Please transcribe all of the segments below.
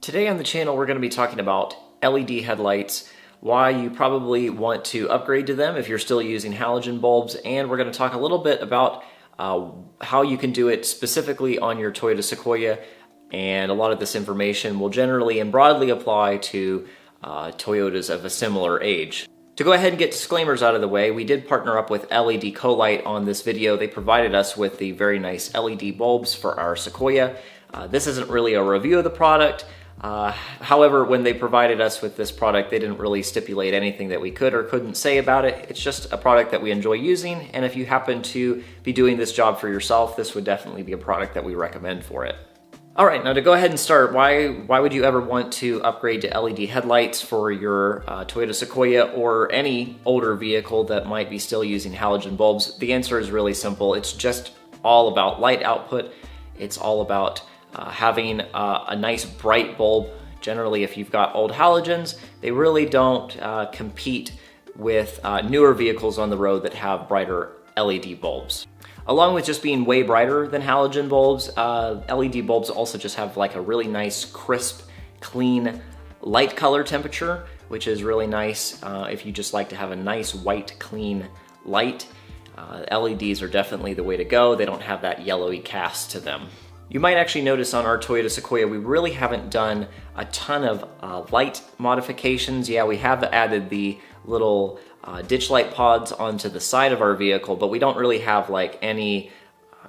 Today on the channel we're going to be talking about LED headlights, why you probably want to upgrade to them if you're still using halogen bulbs, and we're going to talk a little bit about how you can do it specifically on your Toyota Sequoia, and a lot of this information will generally and broadly apply to Toyotas of a similar age. To go ahead and get disclaimers out of the way, we did partner up with Colight on this video. They provided us with the very nice LED bulbs for our Sequoia. This isn't really a review of the product. However, when they provided us with this product, they didn't really stipulate anything that we could or couldn't say about it. It's just a product that we enjoy using, and if you happen to be doing this job for yourself, this would definitely be a product that we recommend for it. Alright, now to go ahead and start, why would you ever want to upgrade to LED headlights for your Toyota Sequoia or any older vehicle that might be still using halogen bulbs? The answer is really simple. It's just all about light output. It's all about having a nice bright bulb. Generally, if you've got old halogens, they really don't compete with newer vehicles on the road that have brighter LED bulbs. Along with just being way brighter than halogen bulbs, LED bulbs also just have like a really nice, crisp, clean light color temperature, which is really nice if you just like to have a nice, white, clean light. LEDs are definitely the way to go. They don't have that yellowy cast to them. You might actually notice on our Toyota Sequoia, we really haven't done a ton of light modifications. Yeah, we have added the little ditch light pods onto the side of our vehicle, but we don't really have like any,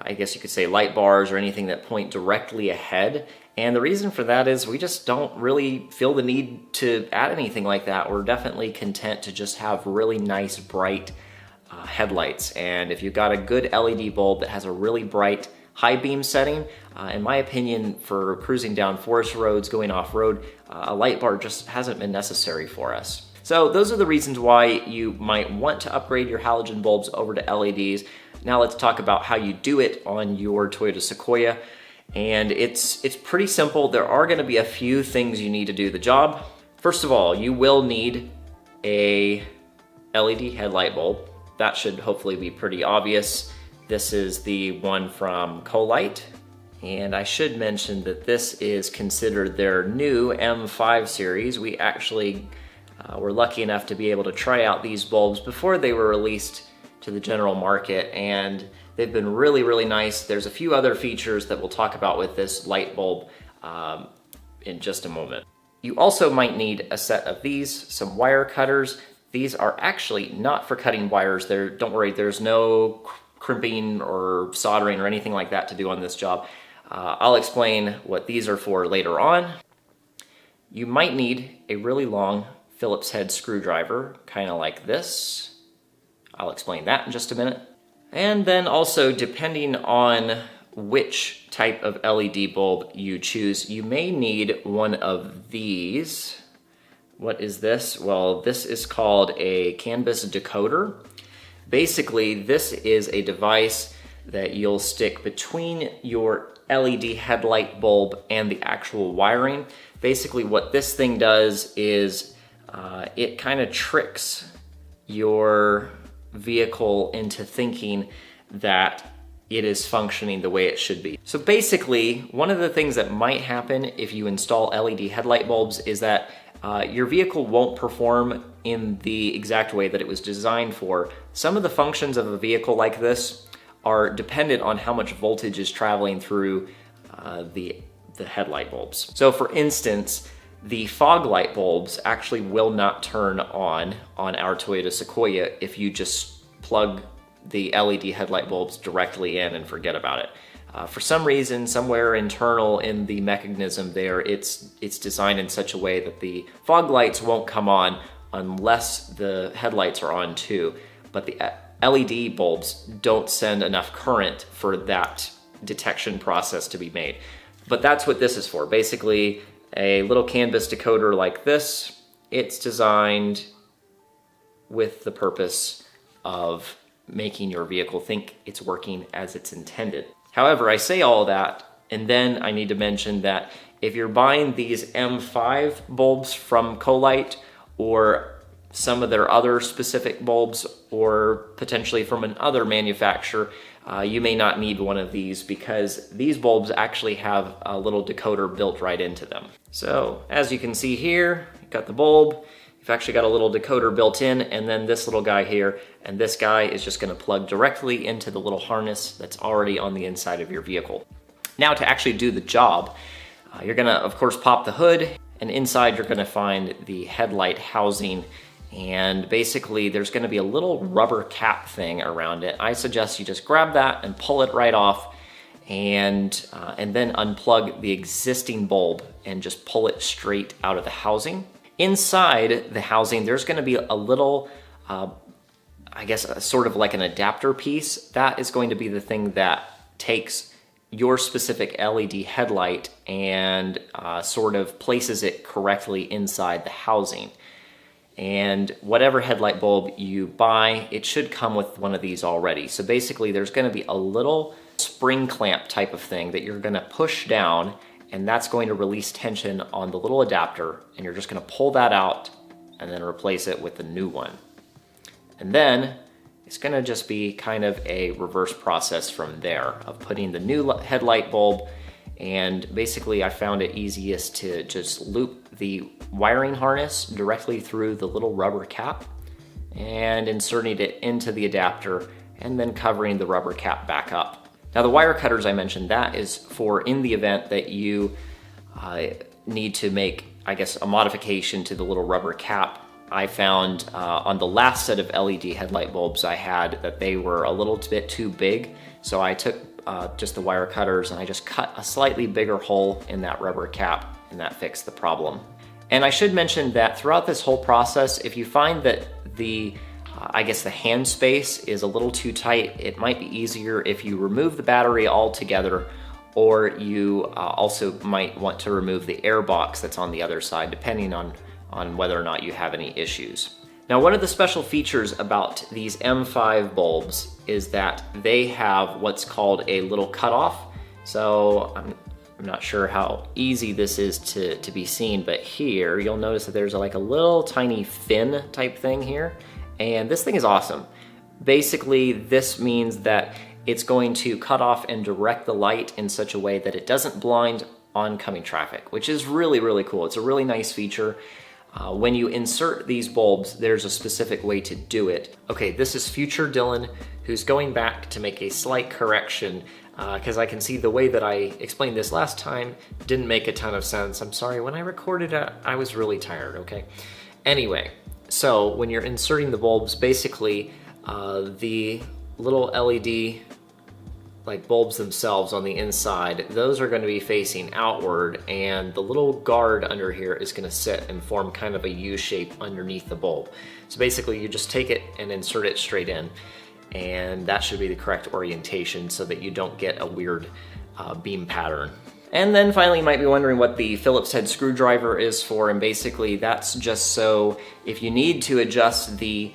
I guess you could say, light bars or anything that point directly ahead. And the reason for that is we just don't really feel the need to add anything like that. We're definitely content to just have really nice, bright headlights. And if you've got a good LED bulb that has a really bright high beam setting, in my opinion, for cruising down forest roads, going off-road, a light bar just hasn't been necessary for us. So those are the reasons why you might want to upgrade your halogen bulbs over to LEDs. Now let's talk about how you do it on your Toyota Sequoia. And it's pretty simple. There are going to be a few things you need to do the job. First of all, you will need a LED headlight bulb. That should hopefully be pretty obvious. This is the one from Colight, and I should mention that this is considered their new M5 series. We actually were lucky enough to be able to try out these bulbs before they were released to the general market, and they've been really, really nice. There's a few other features that we'll talk about with this light bulb in just a moment. You also might need a set of these, some wire cutters. These are actually not for cutting wires. Don't worry, there's no crimping or soldering or anything like that to do on this job. I'll explain what these are for later on. You might need a really long Phillips head screwdriver, kind of like this. I'll explain that in just a minute. And then also, depending on which type of LED bulb you choose, you may need one of these. What is this? Well, this is called a canvas decoder. Basically, this is a device that you'll stick between your LED headlight bulb and the actual wiring. Basically, what this thing does is it kind of tricks your vehicle into thinking that it is functioning the way it should be. So basically, one of the things that might happen if you install LED headlight bulbs is that your vehicle won't perform in the exact way that it was designed for. Some of the functions of a vehicle like this are dependent on how much voltage is traveling through the headlight bulbs. So for instance, the fog light bulbs actually will not turn on our Toyota Sequoia if you just plug the LED headlight bulbs directly in and forget about it. For some reason, somewhere internal in the mechanism there, it's designed in such a way that the fog lights won't come on unless the headlights are on too. But the LED bulbs don't send enough current for that detection process to be made. But that's what this is for. Basically, a little canvas decoder like this. It's designed with the purpose of making your vehicle think it's working as it's intended. However, I say all that, and then I need to mention that if you're buying these M5 bulbs from Colight or some of their other specific bulbs, or potentially from another manufacturer, you may not need one of these because these bulbs actually have a little decoder built right into them. So as you can see here, you've got the bulb, you've actually got a little decoder built in, and then this little guy here, and this guy is just going to plug directly into the little harness that's already on the inside of your vehicle. Now to actually do the job, you're going to of course pop the hood, and inside you're going to find the headlight housing, and basically there's going to be a little rubber cap thing around it. I suggest you just grab that and pull it right off, and then unplug the existing bulb and just pull it straight out of the housing. Inside the housing, there's going to be a little, I guess, sort of like an adapter piece. That is going to be the thing that takes your specific LED headlight and sort of places it correctly inside the housing. And whatever headlight bulb you buy, it should come with one of these already. So basically there's going to be a little spring clamp type of thing that you're going to push down, and that's going to release tension on the little adapter, and you're just going to pull that out and then replace it with a new one. And then it's going to just be kind of a reverse process from there of putting the new headlight bulb. And basically I found it easiest to just loop the wiring harness directly through the little rubber cap and inserting it into the adapter and then covering the rubber cap back up. Now the wire cutters I mentioned, that is for in the event that you need to make, I guess, a modification to the little rubber cap. I found on the last set of LED headlight bulbs I had that they were a little bit too big, so I took just the wire cutters and I just cut a slightly bigger hole in that rubber cap, and that fixed the problem. And I should mention that throughout this whole process, if you find that the I guess the hand space is a little too tight, it might be easier if you remove the battery altogether, or you also might want to remove the air box that's on the other side, depending on whether or not you have any issues. Now, one of the special features about these M5 bulbs is that they have what's called a little cutoff. So I'm not sure how easy this is to be seen, but here you'll notice that there's like a little tiny fin type thing here. And this thing is awesome. Basically, this means that it's going to cut off and direct the light in such a way that it doesn't blind oncoming traffic, which is really, really cool. It's a really nice feature. When you insert these bulbs, there's a specific way to do it. Okay, this is future Dylan, who's going back to make a slight correction, because I can see the way that I explained this last time didn't make a ton of sense. I'm sorry, when I recorded it, I was really tired, okay? Anyway, so when you're inserting the bulbs, basically the little LED like bulbs themselves on the inside, those are going to be facing outward, and the little guard under here is going to sit and form kind of a U shape underneath the bulb. So basically you just take it and insert it straight in, and that should be the correct orientation so that you don't get a weird beam pattern. And then finally you might be wondering what the Phillips head screwdriver is for, and basically that's just so if you need to adjust the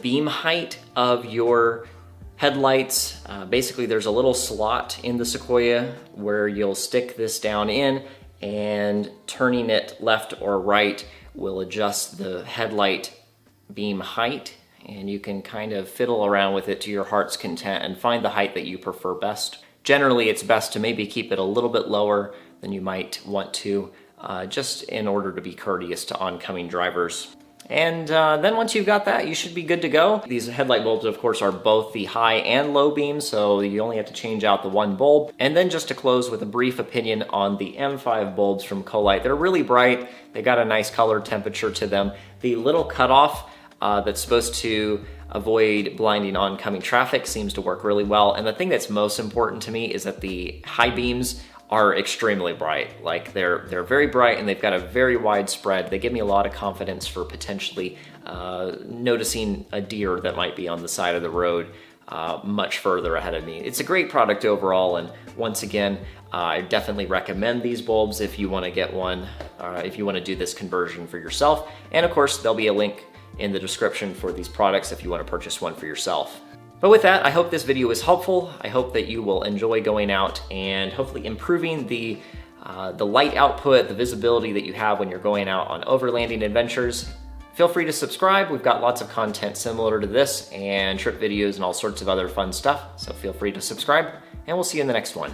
beam height of your headlights, basically there's a little slot in the Sequoia where you'll stick this down in, and turning it left or right will adjust the headlight beam height, and you can kind of fiddle around with it to your heart's content and find the height that you prefer best. Generally, it's best to maybe keep it a little bit lower than you might want to, just in order to be courteous to oncoming drivers. And then once you've got that, you should be good to go. These headlight bulbs, of course, are both the high and low beam, so you only have to change out the one bulb. And then just to close with a brief opinion on the M5 bulbs from Colight. They're really bright. They got a nice color temperature to them. The little cutoff that's supposed to avoid blinding oncoming traffic seems to work really well. And the thing that's most important to me is that the high beams are extremely bright. Like they're very bright, and they've got a very wide spread. They give me a lot of confidence for potentially noticing a deer that might be on the side of the road much further ahead of me. It's a great product overall, and once again, I definitely recommend these bulbs if you want to get one, if you want to do this conversion for yourself. And of course, there'll be a link in the description for these products if you want to purchase one for yourself. But with that, I hope this video was helpful. I hope that you will enjoy going out and hopefully improving the light output, the visibility that you have when you're going out on overlanding adventures. Feel free to subscribe. We've got lots of content similar to this and trip videos and all sorts of other fun stuff. So feel free to subscribe, and we'll see you in the next one.